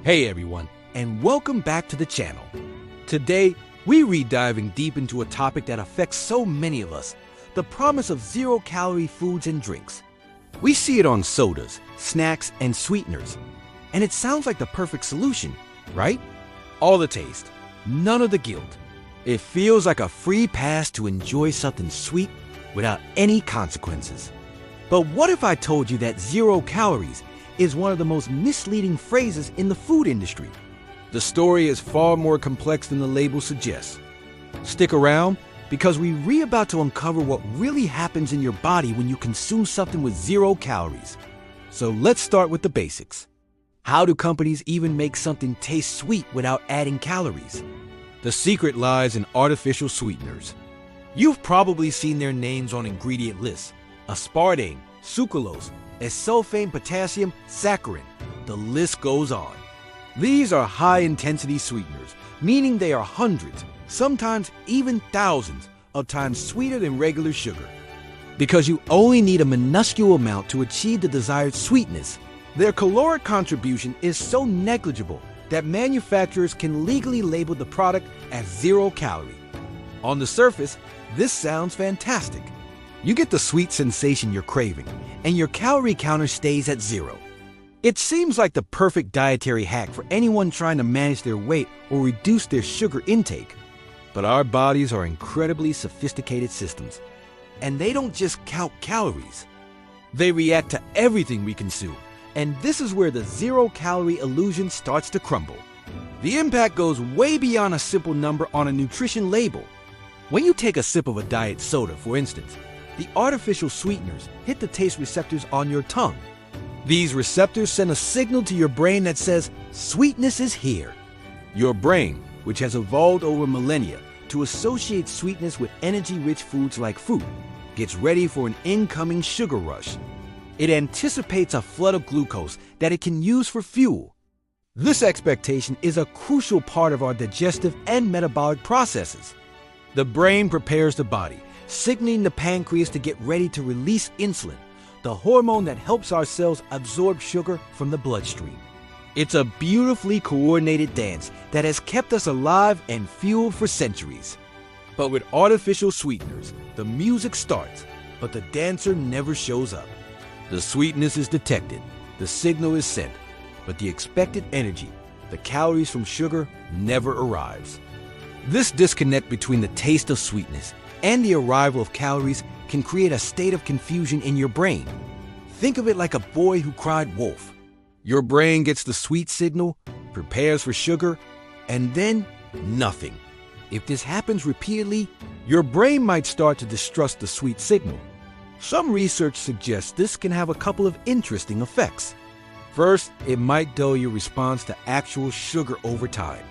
Hey everyone, and welcome back to the channel. Today, we're diving deep into a topic that affects so many of us, the promise of zero-calorie foods and drinks. We see it on sodas, snacks, and sweeteners, and it sounds like the perfect solution, right? All the taste, none of the guilt. It feels like a free pass to enjoy something sweet without any consequences. But what if I told you that 0 calories is one of the most misleading phrases in the food industry? The story is far more complex than the label suggests. Stick around, because we're about to uncover what really happens in your body when you consume something with 0 calories. So let's start with the basics. How do companies even make something taste sweet without adding calories? The secret lies in artificial sweeteners. You've probably seen their names on ingredient lists: aspartame, sucralose, sulfame, potassium, saccharin. The list goes on. These are high-intensity sweeteners, meaning they are hundreds, sometimes even thousands, of times sweeter than regular sugar. Because you only need a minuscule amount to achieve the desired sweetness, their caloric contribution is so negligible that manufacturers can legally label the product as 0 calorie. On the surface, this sounds fantastic. You get the sweet sensation you're craving, and your calorie counter stays at 0. It seems like the perfect dietary hack for anyone trying to manage their weight or reduce their sugar intake. But our bodies are incredibly sophisticated systems, and they don't just count calories. They react to everything we consume, and this is where the 0-calorie illusion starts to crumble. The impact goes way beyond a simple number on a nutrition label. When you take a sip of a diet soda, for instance, the artificial sweeteners hit the taste receptors on your tongue. These receptors send a signal to your brain that says, sweetness is here. Your brain, which has evolved over millennia to associate sweetness with energy-rich foods like fruit, gets ready for an incoming sugar rush. It anticipates a flood of glucose that it can use for fuel. This expectation is a crucial part of our digestive and metabolic processes. The brain prepares the body, signaling the pancreas to get ready to release insulin, the hormone that helps our cells absorb sugar from the bloodstream. It's a beautifully coordinated dance that has kept us alive and fueled for centuries. But with artificial sweeteners, the music starts, but the dancer never shows up. The sweetness is detected, the signal is sent, but the expected energy, the calories from sugar, never arrives. This disconnect between the taste of sweetness and the arrival of calories can create a state of confusion in your brain. Think of it like a boy who cried wolf. Your brain gets the sweet signal, prepares for sugar, and then nothing. If this happens repeatedly, your brain might start to distrust the sweet signal. Some research suggests this can have a couple of interesting effects. First, it might dull your response to actual sugar over time.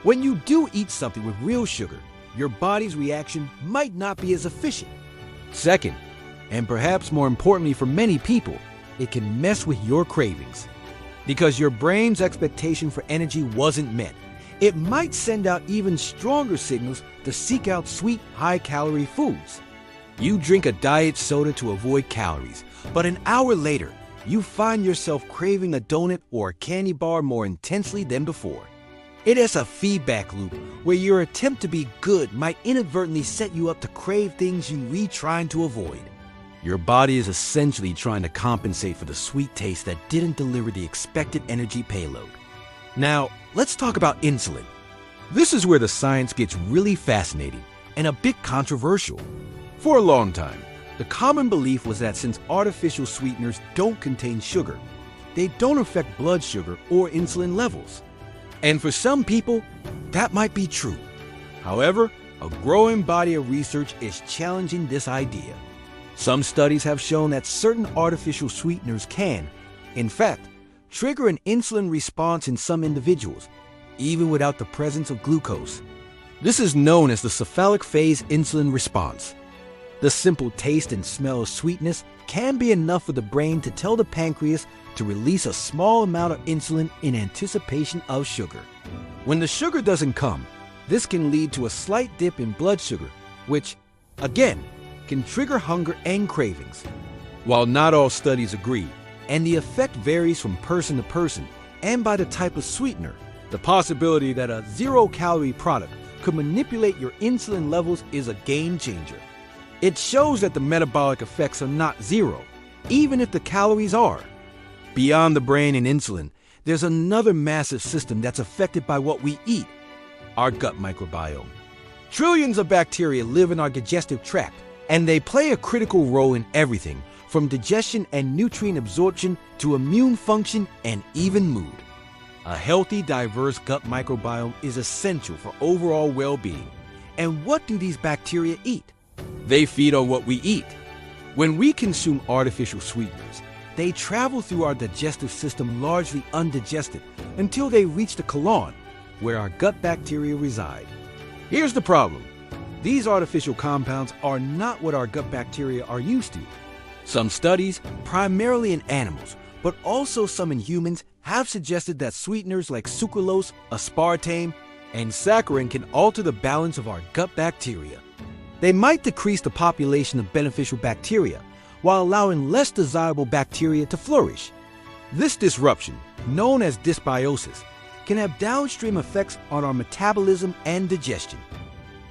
When you do eat something with real sugar, your body's reaction might not be as efficient. Second, and perhaps more importantly for many people, it can mess with your cravings. Because your brain's expectation for energy wasn't met, it might send out even stronger signals to seek out sweet, high-calorie foods. You drink a diet soda to avoid calories, but an hour later, you find yourself craving a donut or a candy bar more intensely than before. It is a feedback loop where your attempt to be good might inadvertently set you up to crave things you're trying to avoid. Your body is essentially trying to compensate for the sweet taste that didn't deliver the expected energy payload. Now, let's talk about insulin. This is where the science gets really fascinating and a bit controversial. For a long time, the common belief was that since artificial sweeteners don't contain sugar, they don't affect blood sugar or insulin levels. And for some people, that might be true. However, a growing body of research is challenging this idea. Some studies have shown that certain artificial sweeteners can, in fact, trigger an insulin response in some individuals, even without the presence of glucose. This is known as the cephalic phase insulin response. The simple taste and smell of sweetness can be enough for the brain to tell the pancreas to release a small amount of insulin in anticipation of sugar. When the sugar doesn't come, this can lead to a slight dip in blood sugar, which, again, can trigger hunger and cravings. While not all studies agree, and the effect varies from person to person, and by the type of sweetener. The possibility that a zero-calorie product could manipulate your insulin levels is a game changer. It shows that the metabolic effects are not zero, even if the calories are. Beyond the brain and insulin, there's another massive system that's affected by what we eat: our gut microbiome. Trillions of bacteria live in our digestive tract, and they play a critical role in everything from digestion and nutrient absorption to immune function and even mood. A healthy, diverse gut microbiome is essential for overall well-being. And what do these bacteria eat? They feed on what we eat. When we consume artificial sweeteners, they travel through our digestive system largely undigested until they reach the colon, where our gut bacteria reside. Here's the problem. These artificial compounds are not what our gut bacteria are used to. Some studies, primarily in animals, but also some in humans, have suggested that sweeteners like sucralose, aspartame, and saccharin can alter the balance of our gut bacteria. They might decrease the population of beneficial bacteria while allowing less desirable bacteria to flourish. This disruption, known as dysbiosis, can have downstream effects on our metabolism and digestion.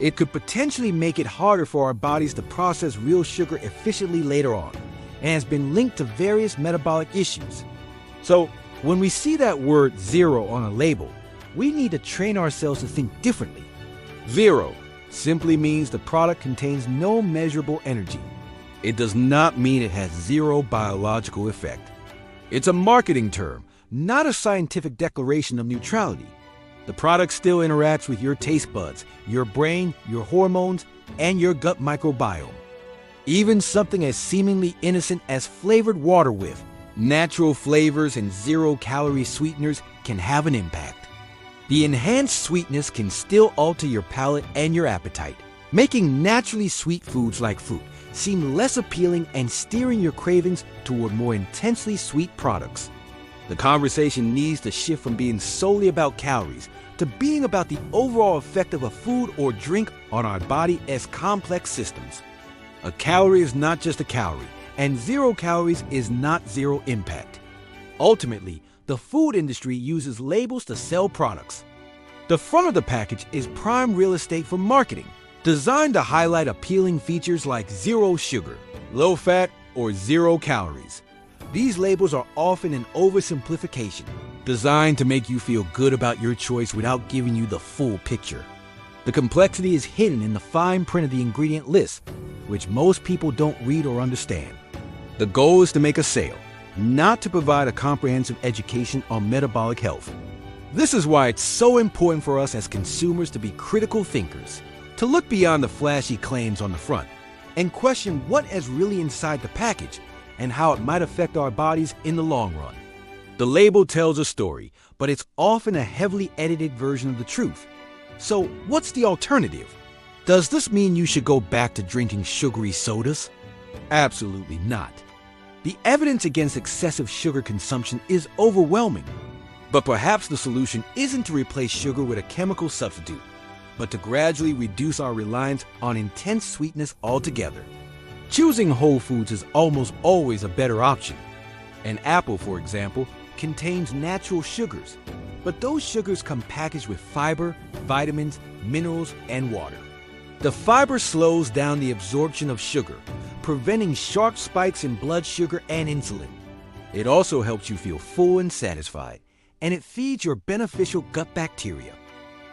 It could potentially make it harder for our bodies to process real sugar efficiently later on, and has been linked to various metabolic issues. So, when we see that word zero on a label, we need to train ourselves to think differently. Zero simply means the product contains no measurable energy. It does not mean it has zero biological effect. It's a marketing term, not a scientific declaration of neutrality. The product still interacts with your taste buds, your brain, your hormones, and your gut microbiome. Even something as seemingly innocent as flavored water with natural flavors and zero-calorie sweeteners can have an impact. The enhanced sweetness can still alter your palate and your appetite, making naturally sweet foods like fruit seem less appealing and steering your cravings toward more intensely sweet products. The conversation needs to shift from being solely about calories to being about the overall effect of a food or drink on our body as complex systems. A calorie is not just a calorie, and 0 calories is not zero impact. Ultimately, the food industry uses labels to sell products. The front of the package is prime real estate for marketing, designed to highlight appealing features like 0 sugar, low fat, or 0 calories. These labels are often an oversimplification, designed to make you feel good about your choice without giving you the full picture. The complexity is hidden in the fine print of the ingredient list, which most people don't read or understand. The goal is to make a sale, not to provide a comprehensive education on metabolic health. This is why it's so important for us as consumers to be critical thinkers, to look beyond the flashy claims on the front, and question what is really inside the package and how it might affect our bodies in the long run. The label tells a story, but it's often a heavily edited version of the truth. So what's the alternative? Does this mean you should go back to drinking sugary sodas? Absolutely not. The evidence against excessive sugar consumption is overwhelming. But perhaps the solution isn't to replace sugar with a chemical substitute, but to gradually reduce our reliance on intense sweetness altogether. Choosing whole foods is almost always a better option. An apple, for example, contains natural sugars, but those sugars come packaged with fiber, vitamins, minerals, and water. The fiber slows down the absorption of sugar, preventing sharp spikes in blood sugar and insulin. It also helps you feel full and satisfied, and it feeds your beneficial gut bacteria.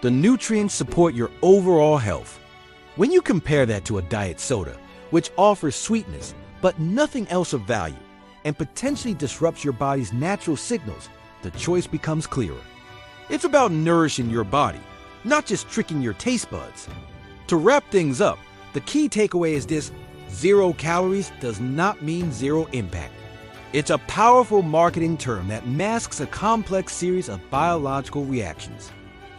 The nutrients support your overall health. When you compare that to a diet soda, which offers sweetness but nothing else of value, and potentially disrupts your body's natural signals, the choice becomes clearer. It's about nourishing your body, not just tricking your taste buds. To wrap things up, the key takeaway is this: 0 calories does not mean 0 impact. It's a powerful marketing term that masks a complex series of biological reactions.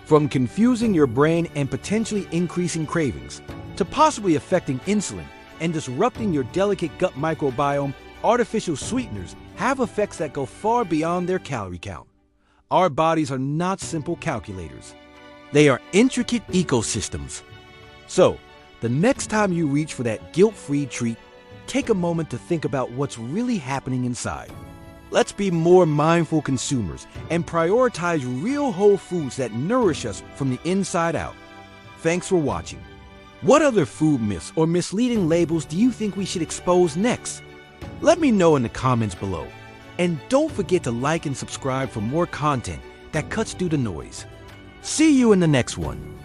From confusing your brain and potentially increasing cravings, to possibly affecting insulin and disrupting your delicate gut microbiome, artificial sweeteners have effects that go far beyond their calorie count. Our bodies are not simple calculators. They are intricate ecosystems. So, the next time you reach for that guilt-free treat, take a moment to think about what's really happening inside. Let's be more mindful consumers and prioritize real whole foods that nourish us from the inside out. Thanks for watching. What other food myths or misleading labels do you think we should expose next? Let me know in the comments below. And don't forget to like and subscribe for more content that cuts through the noise. See you in the next one.